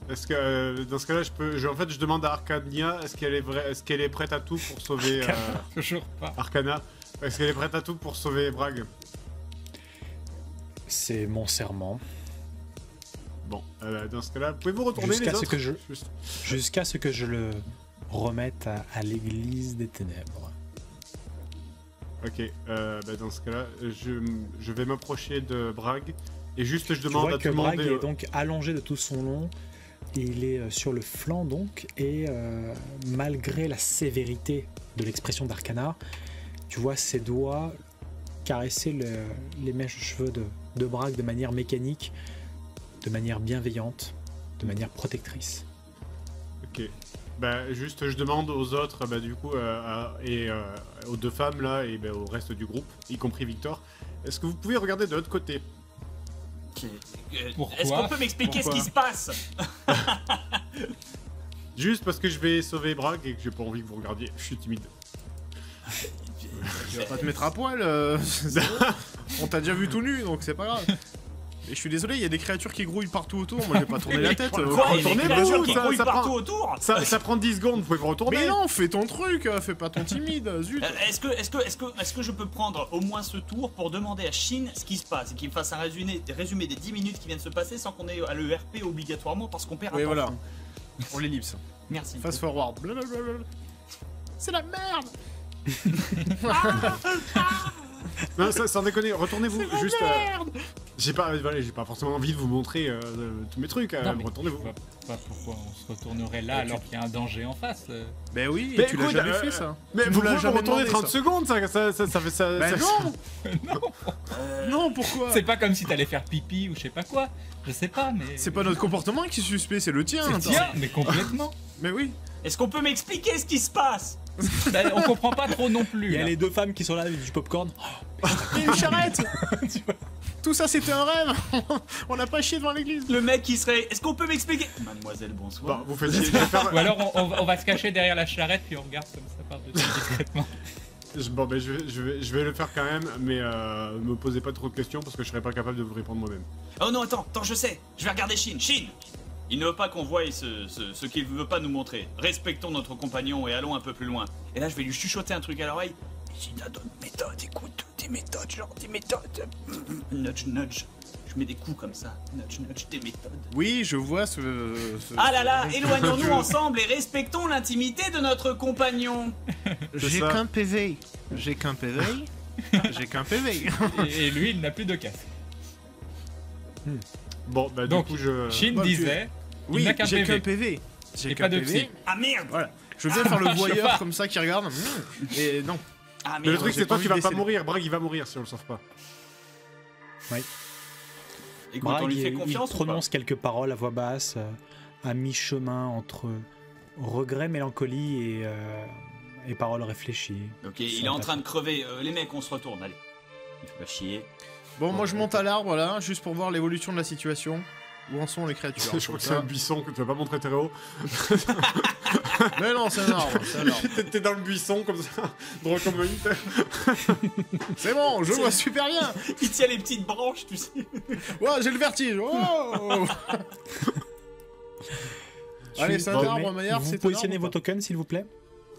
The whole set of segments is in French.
Est-ce que dans ce cas-là, en fait, je demande à Arcania, est-ce qu'elle est prête à tout pour sauver Toujours pas. Arcana, est-ce qu'elle est prête à tout pour sauver Bragg? C'est mon serment. Bon, dans ce cas-là, pouvez-vous retourner les autres jusqu'à ce que je le remette à l'église des ténèbres. Ok, dans ce cas-là, je vais m'approcher de Bragg et juste je demande à tout le monde. Bragg est donc allongé de tout son long. Il est sur le flanc donc, et malgré la sévérité de l'expression d'Arcana, tu vois ses doigts caresser les mèches de cheveux de Bragg de manière mécanique, de manière bienveillante, de manière protectrice. Ok. Juste je demande aux autres, du coup, et aux deux femmes là, et au reste du groupe, y compris Victor, est-ce que vous pouvez regarder de l'autre côté? Est-ce qu'on peut m'expliquer ce qui se passe? Juste parce que je vais sauver Bragg et que j'ai pas envie que vous regardiez, je suis timide. Tu vas pas te mettre à poil, on t'a déjà vu tout nu, donc c'est pas grave. Et je suis désolé, il y a des créatures qui grouillent partout autour, moi j'ai pas tourné la tête. Ça prend 10 secondes, vous pouvez vous retourner. Mais non, fais ton truc, fais pas ton timide, zut. Est-ce que je peux prendre au moins ce tour pour demander à Shin ce qui se passe et qu'il me fasse un résumé des 10 minutes qui viennent de se passer sans qu'on ait à l'ERP obligatoirement parce qu'on perd un temps. Oui, voilà. Pour l'ellipse. Merci. Fast forward. C'est la merde. Non, sans déconner, retournez-vous, juste... J'ai pas forcément envie de vous montrer tous mes trucs, retournez-vous. Je vois pas pourquoi on se retournerait là alors qu'il y a un danger en face. Ben oui, et tu l'as jamais fait ça. Mais vous pouvez retourner 30 secondes, ça fait ça... Ben non. Non, pourquoi? C'est pas comme si t'allais faire pipi ou je sais pas quoi, je sais pas, mais... C'est pas notre comportement qui est suspect, c'est le tien. C'est le tien, mais complètement. Mais oui. Est-ce qu'on peut m'expliquer ce qui se passe? On comprend pas trop non plus. Il y a les deux femmes qui sont là avec du popcorn. Il y a une charrette. Tout ça c'était un rêve. On n'a pas chié devant l'église. Le mec qui serait... Est-ce qu'on peut m'expliquer? Mademoiselle, bonsoir. Vous faites... Ou alors on va se cacher derrière la charrette puis on regarde comme ça par-dessus discrètement. Je vais le faire quand même, mais me posez pas trop de questions parce que je serais pas capable de vous répondre moi-même. Oh non, attends, je sais. Je vais regarder Shin. Il ne veut pas qu'on voie ce qu'il ne veut pas nous montrer. Respectons notre compagnon et allons un peu plus loin. Et là, je vais lui chuchoter un truc à l'oreille. Shin a d'autres méthodes, écoute, des méthodes, genre des méthodes. Nudge. Je mets des coups comme ça. Nudge, des méthodes. Oui, je vois ce... Ah là là, éloignons-nous ensemble et respectons l'intimité de notre compagnon. J'ai qu'un PV. J'ai qu'un PV. Et lui, il n'a plus de casque. Bon, donc, du coup, Shin disait... Oui, il n'a qu'un j'ai PV. qu'un PV. J'ai pas de psy. Ah merde. Voilà. Je viens faire le voyeur comme ça qui regarde. Et non. Ah mais le truc, c'est toi, tu vas pas décéder. mourir. Bragg, il va mourir si on le sauve pas. Oui. Écoute, Bragg, on lui fait il confiance ou pas? prononce quelques paroles à voix basse, à mi-chemin entre regret, mélancolie et paroles réfléchies. Ok, il est en train de crever. Les mecs, on se retourne, allez. Il faut pas chier. Bon, moi je monte à l'arbre là, juste pour voir l'évolution de la situation. Où en sont les créatures? Je crois que c'est un buisson que tu vas pas montrer très haut. Mais non, c'est un arbre. T'es dans le buisson comme ça, droit comme un... C'est bon, je vois super bien. Il tient les petites branches, tu sais. Ouais, j'ai le vertige. Oh. Allez, c'est un arbre, Maillard. Vous positionnez vos tokens, s'il vous plaît.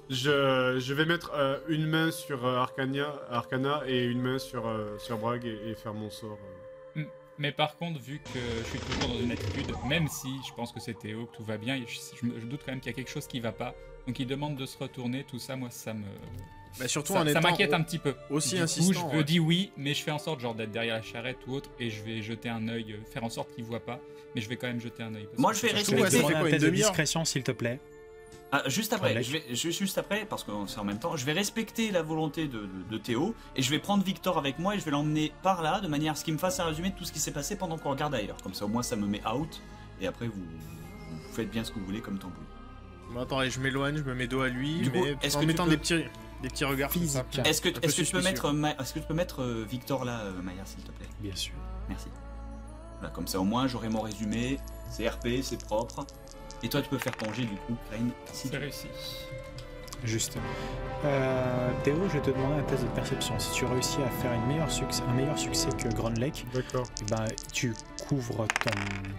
Je vais mettre une main sur Arcana et une main sur Bragg et faire mon sort. Mais par contre, vu que je suis toujours dans une attitude, même si je pense que c'est Théo, que tout va bien, je doute quand même qu'il y a quelque chose qui va pas. Donc il demande de se retourner, tout ça, moi ça me Bah, surtout Ça, en ça étant m'inquiète un petit peu. aussi Du coup, insistant. je me dis oui, mais je fais en sorte genre d'être derrière la charrette ou autre, et je vais jeter un œil, faire en sorte qu'il voit pas, mais je vais quand même jeter un œil. parce Moi, que je vais c'est rester- surtout Ouais, Je vais ça te fait demander quoi, un une test de demi-heure discrétion, s'il te plaît. Ah, juste après, Collègue. juste après, parce que c'est en même temps, je vais respecter la volonté de Théo, et je vais prendre Victor avec moi, et je vais l'emmener par là, de manière à ce qu'il me fasse un résumé de tout ce qui s'est passé pendant qu'on regarde ailleurs. Comme ça, au moins, ça me met out, et après, vous faites bien ce que vous voulez comme tambouille. Bon, attends, et je m'éloigne, je me mets dos à lui, Du coup, mais est-ce en que tu mettant peux- des petits regards comme ça. Physique. Est-ce que, Un peu est-ce que tu peux suspicieux. mettre Victor là, Maya, s'il te plaît? Bien sûr. Merci. Voilà, comme ça, au moins, j'aurai mon résumé, c'est RP, c'est propre. Et toi, tu peux faire ton jet, du coup, Klein, si C'est tu veux. réussi. Juste. Théo, je vais te demander un test de perception. Si tu réussis à faire un meilleur succès que Grunlake, D'accord. eh ben, tu couvres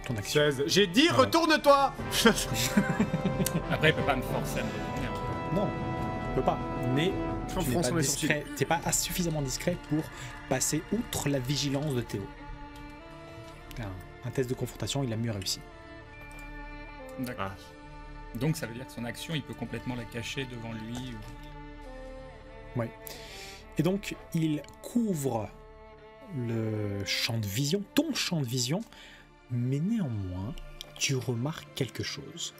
ton action. 16. J'ai dit, Ah ouais. retourne-toi. Après, il peut pas me forcer à me retourner. hein. Non, tu peux pas. Mais En tu n'es fronçant pas les sourcils. discret. T'es pas suffisamment discret pour passer outre la vigilance de Théo. Un test de confrontation, il a mieux réussi. D'accord. Ah. Donc ça veut dire que son action, il peut complètement la cacher devant lui. Ou... Et donc, il couvre le champ de vision, ton champ de vision, mais néanmoins, tu remarques quelque chose.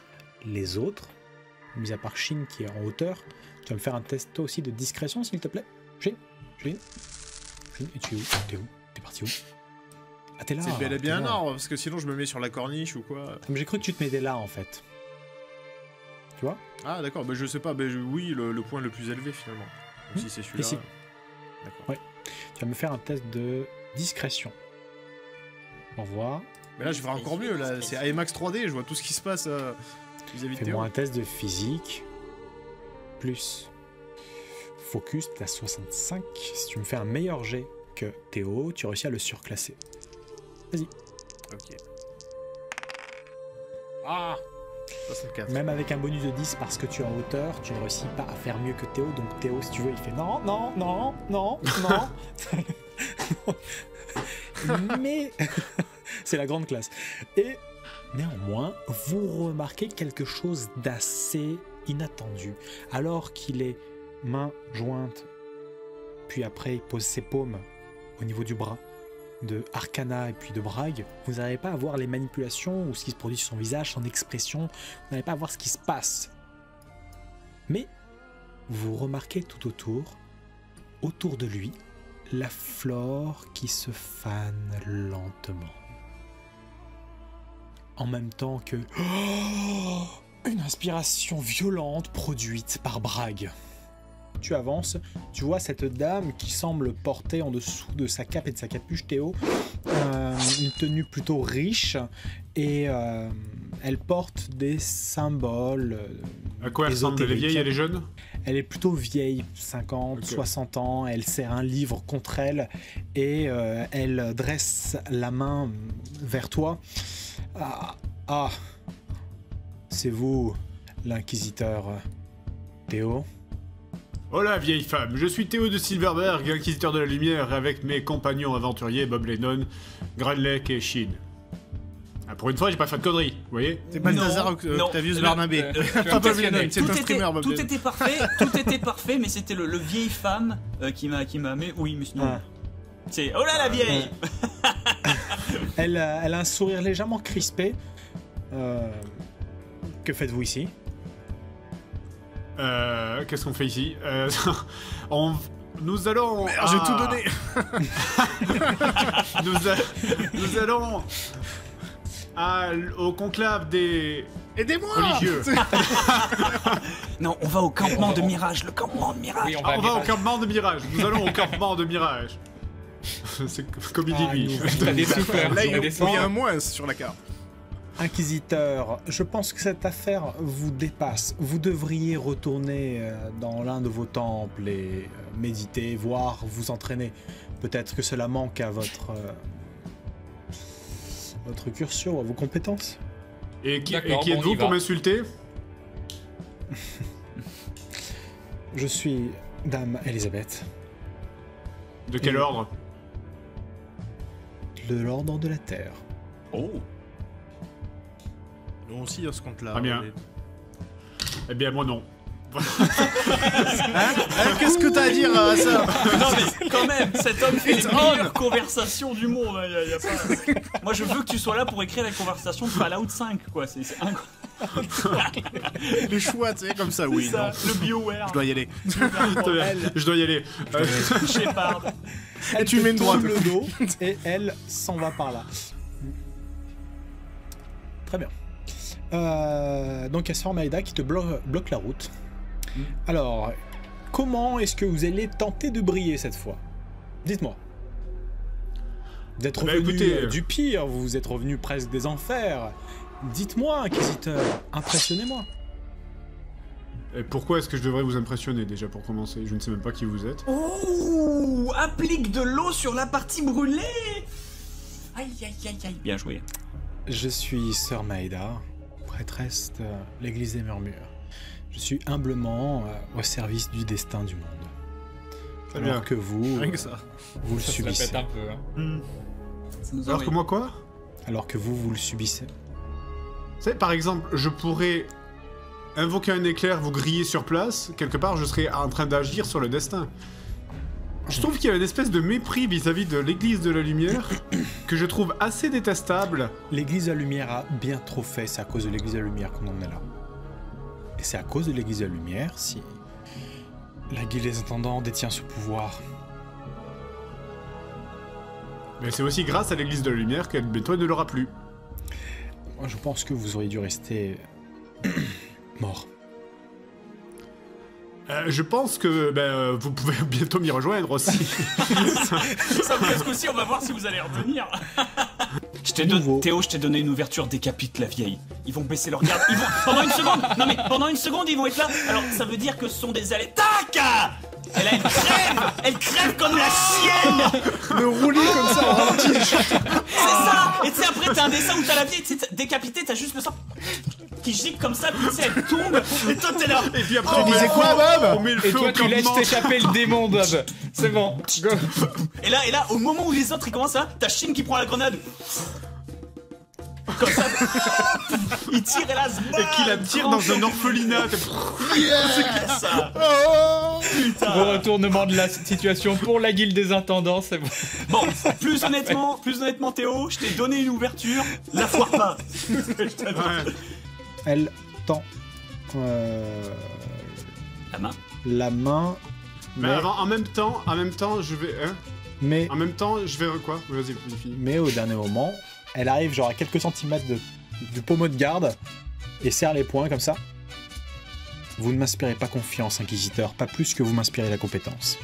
Les autres, mis à part Shin qui est en hauteur, tu vas me faire un test toi aussi de discrétion, s'il te plaît. Shin, et tu es où? T'es parti où? Ah, t'es là. C'est bel et t'es bien un là. arbre, parce que sinon je me mets sur la corniche ou quoi. Mais j'ai cru que tu te mettais là, en fait. Tu vois? Ah d'accord, bah je sais pas, oui, le point le plus élevé finalement. Donc, si c'est celui-là. Ici. D'accord. Ouais. Tu vas me faire un test de discrétion. Au revoir. Mais là je vais faire encore mieux, là c'est AMAX 3D, je vois tout ce qui se passe vis-à-vis de Théo. Fais-moi un test de physique. Plus focus, t'es à 65. Si tu me fais un meilleur jet que Théo, tu réussis à le surclasser. Ok. Ah 64. Même avec un bonus de 10 parce que tu es en hauteur, tu ne réussis pas à faire mieux que Théo. Donc Théo, si tu veux, il fait non, non, non, non, non. Mais c'est la grande classe. Et néanmoins, vous remarquez quelque chose d'assez inattendu. Alors qu'il est main jointe, puis après il pose ses paumes au niveau du bras de Arcana et puis de Bragg, vous n'arrivez pas à voir les manipulations ou ce qui se produit sur son visage, son expression, vous n'arrivez pas à voir ce qui se passe. Mais vous remarquez tout autour de lui, la flore qui se fane lentement. En même temps que une inspiration violente produite par Bragg. Tu avances, tu vois cette dame qui semble porter en dessous de sa cape et de sa capuche, Théo, une tenue plutôt riche et elle porte des symboles. À quoi elle ressemble? Elle est vieille, elle est jeune? Elle est plutôt vieille, 50, Ok. 60 ans, elle serre un livre contre elle et elle dresse la main vers toi. Ah, c'est vous, l'inquisiteur Théo? Oh la vieille femme, je suis Théo de Silverberg, inquisiteur de la lumière, avec mes compagnons aventuriers Bob Lennon, Grunlake et Shin. Ah, pour une fois, j'ai pas fait de conneries, vous voyez? C'est pas Non, Nazar non. Octavius Barnabé. tu vas Pas me Bob questionner. Lennon, c'est un streamer Bob Tout Lennon. était parfait, mais c'était le vieille femme qui m'a mis. Oui, mais sinon. Ah. C'est oh là la vieille. Elle a un sourire légèrement crispé. Que faites-vous ici? Qu'est-ce qu'on fait ici? Nous allons... Merde, j'ai tout donné. Nous allons... au conclave des Aidez-moi. religieux. Non, on va au campement de Mirage, le campement de Mirage. Oui, on Ah, va, on va au Mirage. campement de Mirage. Nous allons au campement de Mirage. C'est comme il dit Ah, lui. nous- T'as des souffleurs, Là, j'aurais il des y a souffleurs. un moins sur la carte. Inquisiteur, je pense que cette affaire vous dépasse. Vous devriez retourner dans l'un de vos temples et méditer, voire vous entraîner. Peut-être que cela manque à votre cursus ou à vos compétences. Et qui D'accord, bon, on êtes-vous y pour va. m'insulter? Je suis Dame Elisabeth, De quel Et- ordre? de l'ordre de la Terre. Oh. Nous aussi, à ce compte-là. Ah bien. Eh bien, moi non. Qu'est-ce que t'as à dire à ça? Non mais quand même, cet homme fait les meilleures conversations du monde. Hein, y a pas... Moi je veux que tu sois là pour écrire la conversation de Fallout 5 quoi. C'est incroyable. Les choix, tu sais, comme ça, oui. Ça, Non. le BioWare. Je dois y aller. Je dois y aller. Shepard. Elle tu te mets une tourne droite. le dos et elle s'en va par là. Très bien. Donc il y a Sœur Maïda qui te bloque la route. Alors, comment est-ce que vous allez tenter de briller cette fois? Dites-moi. Vous êtes Bah, revenu écoutez, du pire, vous êtes revenu presque des enfers. Dites-moi, inquisiteur, impressionnez-moi. Et pourquoi est-ce que je devrais vous impressionner déjà pour commencer? Je ne sais même pas qui vous êtes. Oh, applique de l'eau sur la partie brûlée. Aïe aïe aïe aïe. Bien joué. Je suis Sœur Maïda, prêtresse de l'église des murmures. Je suis humblement au service du destin du monde. Très Alors bien. que vous, Rien que ça. vous le Ça se subissez. répète un peu. Hein. Alors que moi quoi? Alors que vous le subissez. Tu sais, par exemple, je pourrais invoquer un éclair, vous griller sur place, quelque part je serais en train d'agir sur le destin. Je trouve qu'il y a une espèce de mépris vis-à-vis de l'église de la lumière que je trouve assez détestable. L'église de la lumière a bien trop fait, c'est à cause de l'église de la lumière qu'on en est là. Et c'est à cause de l'église de la lumière si la guilde des intendants détient ce pouvoir. Mais c'est aussi grâce à l'église de la lumière qu'elle Bétois ne l'aura plus. Moi, je pense que vous auriez dû rester mort. Je pense que vous pouvez bientôt m'y rejoindre aussi. Ça veut dire ce coup-ci, on va voir si vous allez revenir. Nouveau. Théo, je t'ai donné une ouverture, décapite la vieille. Ils vont baisser leur garde. Ils vont... Pendant une seconde. Non mais pendant une seconde, ils vont être là. Alors ça veut dire que ce sont des allées. Tac. Et là, elle crève comme la chienne. Le roulis comme ça, en ralenti. C'est ça. Et tu sais après, t'as un dessin où t'as la vieille, tu sais, décapitée, t'as juste le sang qui gicle comme ça, puis tu sais, elle tombe. Et toi, t'es là. Et puis après, Tu on met disais le quoi, feu- Bob? On met le Et feu toi, au tu laisses campement. t'échapper le démon, Bob. C'est bon. Go. Et là, au moment où les autres ils commencent à, t'as Shin qui prend la grenade. Comme ça. Il tire et là, Et qui la tire dans un orphelinat. ça. Putain. Au retournement de la situation pour la guilde des intendants, c'est bon. Bon, plus honnêtement, Théo, je t'ai donné une ouverture, la foire pas. Ouais. Elle tend La main. la main, Mais mais, avant, en même temps, je vais... Hein mais, en même temps, je vais... Quoi? Vas-y, finis. mais au dernier moment, elle arrive genre à quelques centimètres du pommeau de garde et serre les poings comme ça. Vous ne m'inspirez pas confiance, inquisiteur, pas plus que vous m'inspirez la compétence.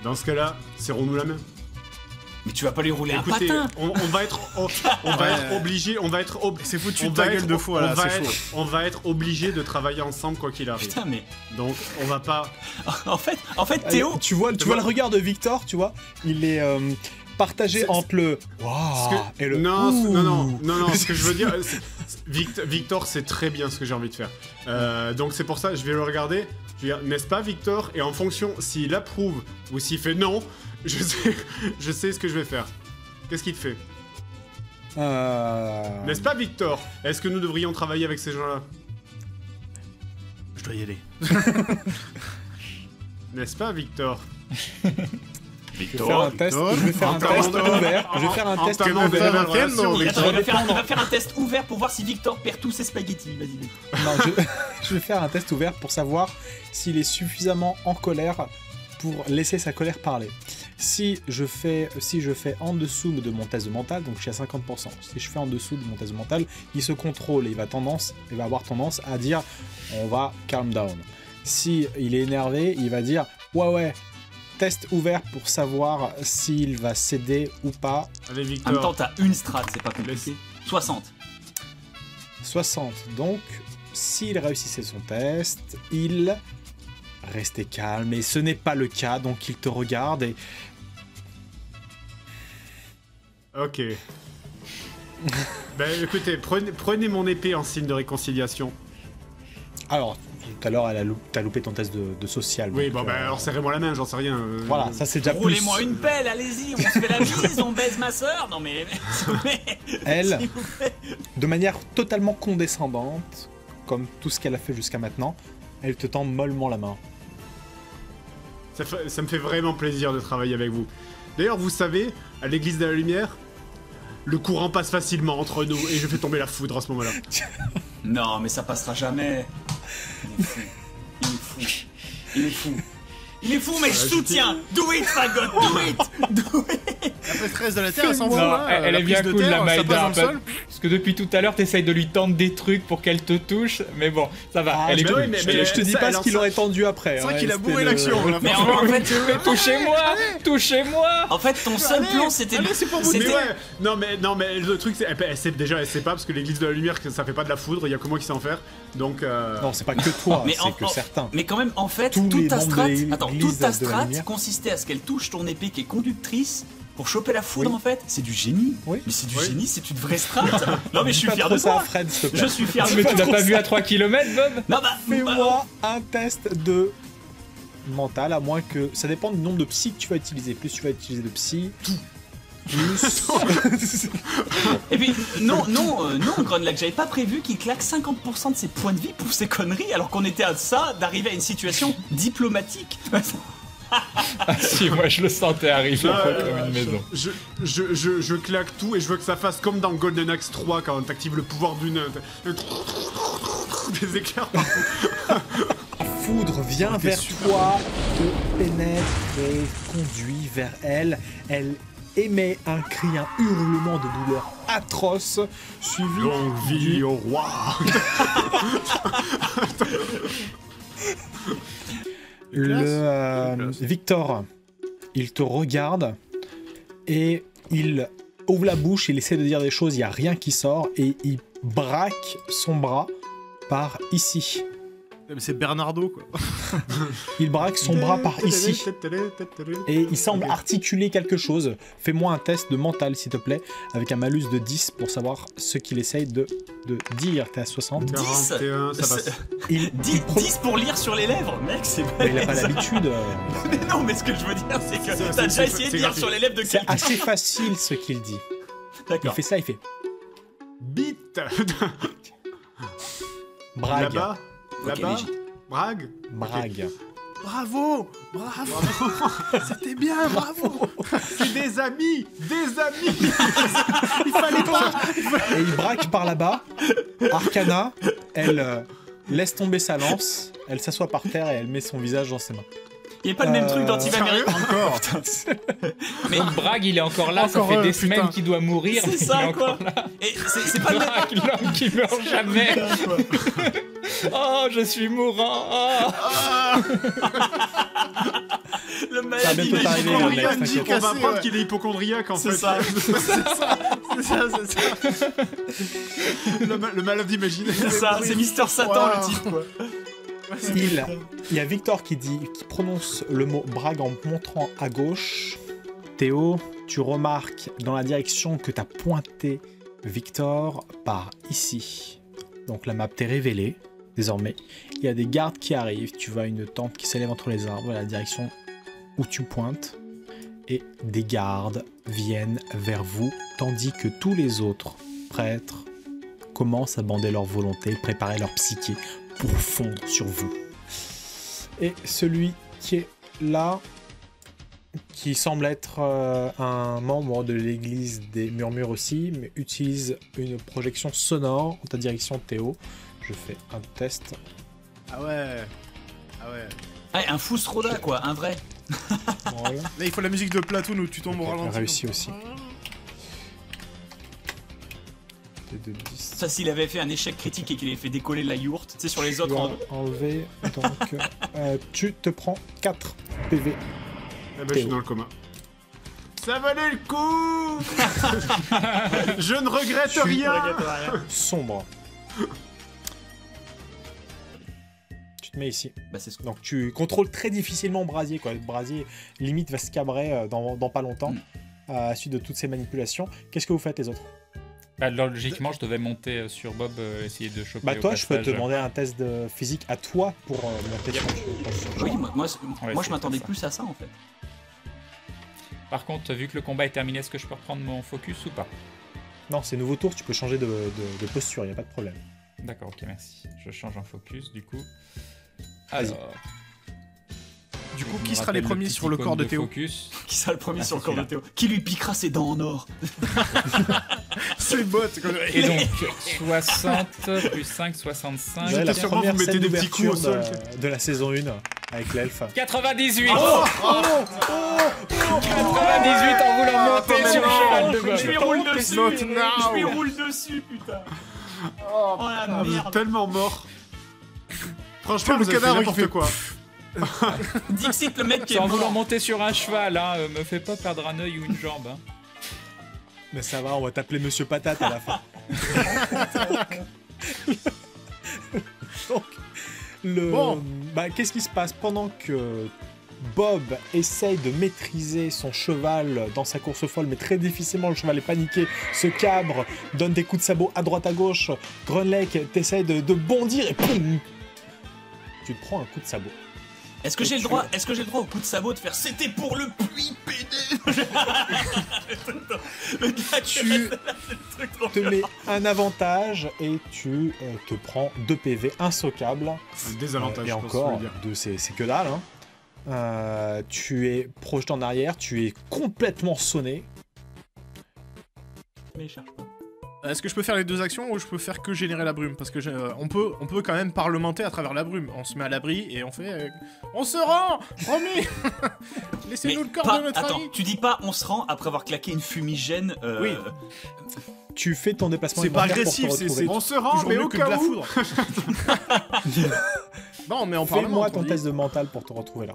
Dans ce cas-là, serrons-nous la main. Mais tu vas pas lui rouler Écoutez, un patin. on va être obligé, C'est foutu de ta gueule de fois, là, c'est chaud. on va être obligé de travailler ensemble quoi qu'il arrive. Putain, mais Donc, on va pas... en fait, Théo. Tu vois le regard de Victor, tu vois, il est partagé C'est- entre le Ce waouh que- et le non, ouh. non, ce que je veux dire, Victor, c'est très bien ce que j'ai envie de faire. Donc c'est pour ça, je vais le regarder. Je vais dire, n'est-ce pas, Victor? Et en fonction, s'il approuve ou s'il fait non, je sais ce que je vais faire. Qu'est-ce qu'il te fait? N'est-ce pas, Victor? Est-ce que nous devrions travailler avec ces gens-là? Je dois y aller. N'est-ce pas, Victor? Je vais faire un test, je vais faire un test ouvert. Je vais faire un test Entamons ouvert. de nouvelles relations. Attends, il va faire un test ouvert pour voir si Victor perd tous ses spaghettis. Vas-y. Non, je vais faire un test ouvert pour savoir s'il est suffisamment en colère pour laisser sa colère parler. Si je fais en dessous de mon test de mental, donc je suis à 50%. Si je fais en dessous de mon test de mental, il se contrôle et il va avoir tendance à dire on va calm down. Si il est énervé, il va dire ouais, test ouvert pour savoir s'il va céder ou pas. Allez, En même temps, Victor. t'as une strat, c'est pas compliqué. 60. 60. Donc, s'il réussissait son test, il restait calme. Et ce n'est pas le cas, donc il te regarde et... Ok. Ben écoutez, prenez mon épée en signe de réconciliation. Alors, tout à l'heure, t'as loupé ton test de social. Oui, donc, bon, ben alors serrez-moi la main, j'en sais rien. Voilà, ça c'est déjà plus... Roulez-moi une pelle, allez-y, on se fait la bise, on baise ma sœur. Non mais. Elle, s'il vous plaît. de manière totalement condescendante, comme tout ce qu'elle a fait jusqu'à maintenant, Elle te tend mollement la main. Ça me fait vraiment plaisir de travailler avec vous. D'ailleurs, vous savez, à l'église de la lumière, le courant passe facilement entre nous et je fais tomber la foudre à ce moment-là. Non, mais ça passera jamais. Il est fou. Il est fou. Il est fou. Il est fou, mais je soutiens. Do it, Fagot, do it. Do it. La maîtresse de la terre, elle s'en fout. Non, hein, elle la est bien prise de cool, terre, la ça Maïda. passe dans le sol. Parce que depuis tout à l'heure, t'essayes de lui tendre des trucs pour qu'elle te touche. Mais bon, ça va. elle est mais cool. oui, mais- Je te dis ça, pas ce alors qu'il ça- aurait tendu après. C'est vrai hein, qu'il a c'était bourré le- l'action. là, Mais franchement. en fait, Touchez-moi Touchez-moi en fait, ton seul plan, c'était. allez, c'est pour vous Mais c'était- ouais, non mais le truc c'est, elle sait pas parce que l'église de la lumière ça fait pas de la foudre, il y a que moi qui sais en faire, donc Non, c'est pas que toi, Mais c'est que certains. Mais quand même, en fait, Tous les toute ta membres strat, de l'église toute ta de la strat lumière. consistait à ce qu'elle touche ton épée qui est conductrice pour choper la foudre Oui. en fait. C'est du génie. Oui. Mais c'est du Oui. génie, c'est une vraie strat. Non mais je suis Pas fier trop de ça à toi. Fred, s'il te plaît. Je suis fier de Mais tu toi. l'as pas vu à 3 km, Bob Non bah, Fais-moi un test de mental, à moins que... Ça dépend du nombre de psy que tu vas utiliser. Plus tu vas utiliser de psy, plus... Et puis, non, Grunlag, j'avais pas prévu qu'il claque 50% de ses points de vie pour ses conneries, alors qu'on était à ça d'arriver à une situation diplomatique. Ah si, moi je le sentais arriver Ah, comme une maison. je claque tout et je veux que ça fasse comme dans Golden Axe 3 quand t'actives le pouvoir d'une des éclairs partout. La foudre vient vers toi, te pénètre et conduit vers elle. Elle émet un cri, un hurlement de douleur atroce, suivi Longue vie au roi. Victor, il te regarde et il ouvre la bouche, il essaie de dire des choses, il n'y a rien qui sort et il braque son bras par ici. Mais c'est Bernardo, quoi. Il braque son bras par ici et il semble articuler quelque chose. Fais-moi un test de mental, s'il te plaît, avec un malus de 10 pour savoir ce qu'il essaye de dire. T'es à 60. 41, ça passe. Il 10 pour lire sur les lèvres, mec, c'est Mais il n'a pas l'habitude. Mais non, mais ce que je veux dire, c'est que C'est- t'as déjà c'est- essayé de c'est lire gratuit. sur les lèvres de C'est quelqu'un. assez facile ce qu'il dit. Il D'accord. fait ça, il fait Bite. brague. Là-bas. Ok, Là-bas. légitime. Brague. Brague. Bravo. C'était bien, bravo. C'est des amis. Des amis. Il fallait pas. Et il braque par là-bas. Arcana, elle laisse tomber sa lance, elle s'assoit par terre et elle met son visage dans ses mains. Il n'y a pas le même truc dans Team Sérieux America. Encore. Mais Donc Bragg, il est encore là, ça Encore fait des putain. semaines qu'il doit mourir, mais c'est il est ça, encore quoi. là. Et c'est pas le même. Bragg, l'homme qui meurt jamais. Oh, je suis mourant. Oh. Le Ça va malade bientôt t'arriver, imaginaire. Alex, On dit t'inquiète. qu'on va apprendre ouais. qu'il est hypochondriaque en C'est fait. ça. C'est ça. Le malade imaginaire. C'est ça, c'est Mister Satan Wow. le type, quoi. Il y a Victor qui prononce le mot brague en montrant à gauche. Théo, tu remarques dans la direction que t'as pointé Victor par ici. Donc la map t'est révélée, désormais. Il y a des gardes qui arrivent, tu vois une tente qui s'élève entre les arbres, à la direction où tu pointes. Et des gardes viennent vers vous, tandis que tous les autres prêtres commencent à bander leur volonté, préparer leur psyché pour fondre sur vous. Et celui qui est là, qui semble être un membre de l'église des murmures aussi, mais utilise une projection sonore en ta direction, Théo. Je fais un test. Ah ouais. Ah ouais. Ah, un Fousroda, quoi, un vrai. Voilà. Là, il faut la musique de Platoon où tu tombes au Ok, ralenti. réussi aussi. De 10. Ça, s'il avait fait un échec critique et qu'il avait fait décoller la yourte, tu sais, sur les Tu autres. dois enlever, donc tu te prends 4 PV. Eh ben, je suis dans le coma. Ça valait le coup. Je ne regrette rien. Sombre. Tu te mets ici. Bah, c'est ce que. Donc tu contrôles très difficilement Brasier, quoi. Brasier limite va se cabrer dans pas longtemps à la suite de toutes ces manipulations. Qu'est-ce que vous faites les autres? Bah, logiquement, je devais monter sur Bob, essayer de choper. Bah au toi je peux te passage. demander un test de physique à toi pour monter sur Oui, moi Ouais, je c'est m'attendais ça. plus à ça en fait. Par contre, vu que le combat est terminé, est-ce que je peux reprendre mon focus ou pas? Non, c'est nouveau tour, tu peux changer de posture, y a pas de problème. D'accord, ok, merci. Je change en focus, du coup. Vas-y. Alors, Du coup, je qui me sera rappelle les premiers petit sur le icône corps de Théo? focus. Qui sera le premier Ah, sur le c'est corps de celui-là. Théo? Qui lui piquera ses dents en or? C'est une botte. Et donc, 60 plus 5, 65. Ouais, la sûrement première vous mettez scène des petits coups au d'ouverture sol. de la saison 1 avec l'elfe. 98 Oh 98 en voulant monter sur le cheval de Je lui Bob. roule dessus! Not Je now. lui roule dessus, putain! Oh la Ah, vous êtes merde! tellement mort. Franchement, Le vous avez fait cadavre qui n'importe fait quoi. Dixit, le mec qui C'est est en voulant mort! monter sur un cheval, hein, me fais pas perdre un œil ou une jambe. Hein. Mais ça va, on va t'appeler Monsieur Patate à la fin. Donc, Bon. bah, qu'est-ce qui se passe pendant que Bob essaye de maîtriser son cheval dans sa course folle, mais très difficilement, le cheval est paniqué, se cabre, donne des coups de sabot à droite à gauche, Grunlake t'essaye de bondir et poum, tu te prends un coup de sabot. Est-ce que j'ai le droit au coup de sabot de faire c'était pour le puits pédé? Le gars qui Tu reste là, c'est le truc trop te mets un avantage et tu te prends 2 PV insoccable. Un désavantage, Et je pense, encore, je veux dire. c'est que dalle. Hein. Tu es projeté en arrière, tu es complètement sonné. Mais cherche pas. Est-ce que je peux faire les 2 actions ou je peux faire que générer la brume? Parce que on peut quand même parlementer à travers la brume. On se met à l'abri et on fait... on se rend! Promis! Laissez-nous le corps de notre attends, ami! tu dis pas on se rend après avoir claqué une fumigène. Oui. Tu fais ton déplacement C'est pas élémentaire pour te agressif, c'est- retrouver. On se rend, Toujours mais mieux au que de cas la où. foudre. Non, mais en Fais-moi parlement. ton test de mental pour te retrouver là.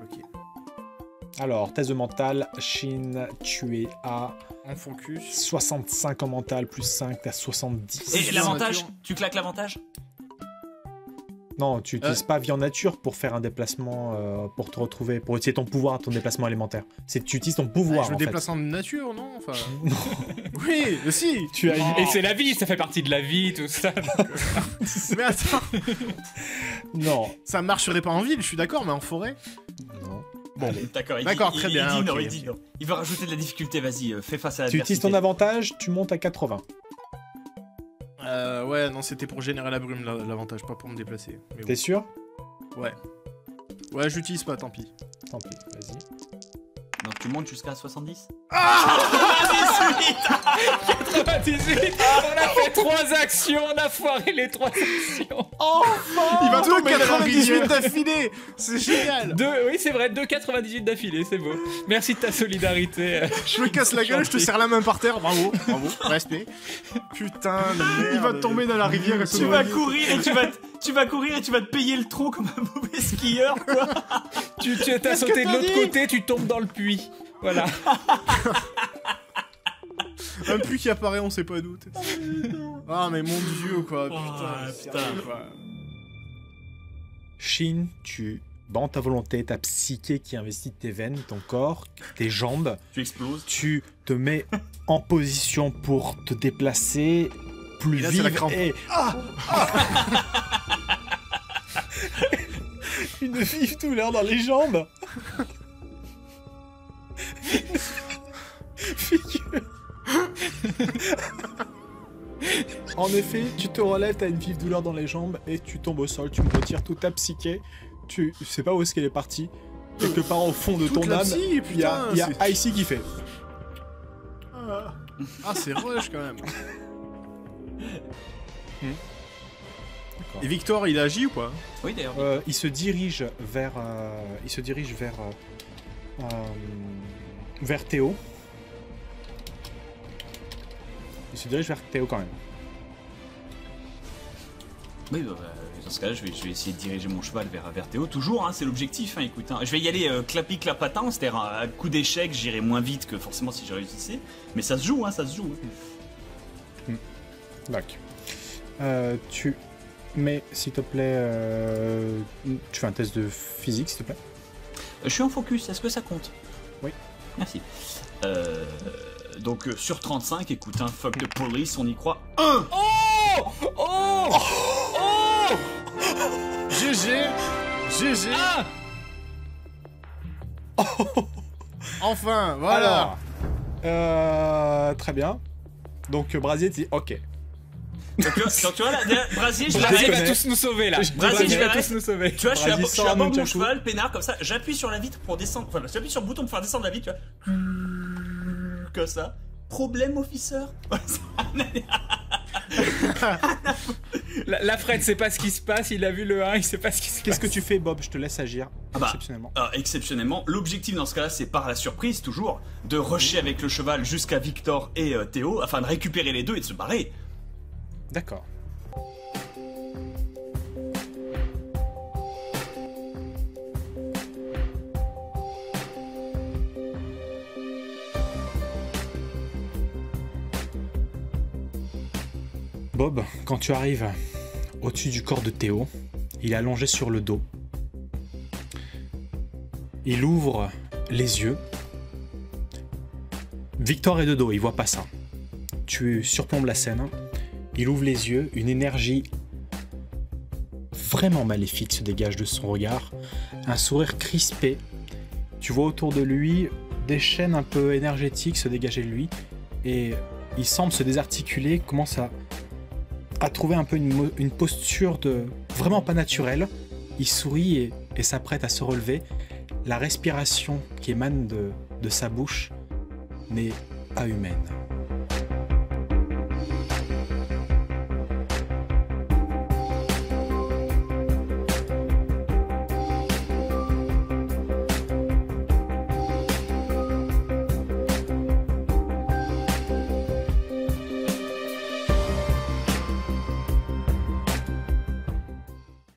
Ok. Alors, test de mental, Shin, tu es à En focus. 65 en mental, plus 5, t'es à 70. Et Vie en l'avantage? nature. Tu claques l'avantage? Non, tu n'utilises pas vie en nature pour faire un déplacement, pour te retrouver, pour utiliser ton pouvoir, ton déplacement élémentaire. C'est tu utilises ton pouvoir, Je me en fait. déplace en nature, non? Enfin... Oui, mais si! Tu as une... Et c'est la vie, ça fait partie de la vie, tout ça. Mais attends, Non. ça marcherait pas en ville, je suis d'accord, mais en forêt? Non. Bon, D'accord, D'accord, très bien, Il dit non, ok, il dit ok. non. Il veut rajouter de la difficulté, vas-y, fais face à Tu utilises ton avantage, tu montes à 80. ouais, non, c'était pour générer la brume, l'avantage, pas pour me déplacer. Mais T'es sûr? bon. Ouais. Ouais, j'utilise pas, tant pis. Tant pis, vas-y. Donc tu montes jusqu'à 70? 98, on a fait 3 actions, on a foiré les 3 actions. Il va tomber dans la 98 rivière. d'affilée! C'est génial! Oui, c'est vrai, 2,98 d'affilée, c'est beau. Merci de ta solidarité. Je me casse la gueule, je te serre la main par terre, bravo, respect. Putain de merde. Il va tomber dans la rivière et se Tu vas noyer. courir et tu vas courir et tu vas te payer le tronc comme un mauvais skieur, quoi. Tu t'as sauté de l'autre côté, tu tombes dans le puits. Voilà. Un puits qui apparaît, on sait pas d'où. Ah, mais mon dieu, quoi, putain. putain. sérieux, quoi. Shin, tu bandes ta volonté, ta psyché qui investit tes veines, ton corps, tes jambes. Tu exploses. Tu te mets en position pour te déplacer plus Et là, c'est la vite crampe. et... Une vive douleur dans les jambes. Figure. En effet, tu te relèves, t'as une vive douleur dans les jambes et tu tombes au sol, tu me retires toute ta psyché. Tu sais pas où est-ce qu'elle est partie. Quelque part au fond de Toute ton la âme, psy, il y a, putain, c'est- Icy qui fait. Ah, c'est rush quand même. Et Victor, il agit ou pas? Oui, d'ailleurs. Il se dirige vers, vers Théo. Il se dirige vers Théo quand même. Oui, bah, dans ce cas-là, je vais essayer de diriger mon cheval vers Théo. Toujours, hein, c'est l'objectif, hein, écoute. Hein. Je vais y aller clapi-clapatin, c'est-à-dire à coup d'échec, j'irai moins vite que forcément si je réussissais. Mais ça se joue, hein, ça se joue. Donc, tu mets, s'il te plaît, tu fais un test de physique, s'il te plaît. Je suis en focus, est-ce que ça compte? Oui. Merci. Donc sur 35, écoute, hein, fuck the police, on y croit. GG! GG! Ah Enfin, voilà! Alors, très bien. Donc, Brasier dit OK. Donc tu vois là, Brasier, je Brasier vais va tous nous sauver là. Brasier, je va vais tous nous sauver. Tu vois, je suis à Brasier sort un bord de mon nunchaku. cheval, peinard, comme ça, j'appuie sur la vitre pour descendre, enfin, j'appuie sur le bouton pour faire descendre la vitre, tu vois. Comme ça. Problème, officer. La Fred sait pas ce qui se passe, il a vu le 1, il sait pas ce qui se passe. Qu'est-ce que tu fais, Bob? Je te laisse agir. Ah bah, Exceptionnellement. Exceptionnellement, l'objectif dans ce cas-là, c'est par la surprise, toujours, de rusher avec le cheval jusqu'à Victor et Théo, afin de récupérer les deux et de se barrer. D'accord. Bob, quand tu arrives au-dessus du corps de Théo, il est allongé sur le dos. Il ouvre les yeux. Victor est de dos, il voit pas ça. Tu surplombes la scène. Il ouvre les yeux, une énergie vraiment maléfique se dégage de son regard. Un sourire crispé. Tu vois autour de lui des chaînes un peu énergétiques se dégager de lui. Et il semble se désarticuler, commence à trouver un peu une posture de vraiment pas naturelle. Il sourit et s'apprête à se relever. La respiration qui émane de sa bouche n'est pas humaine.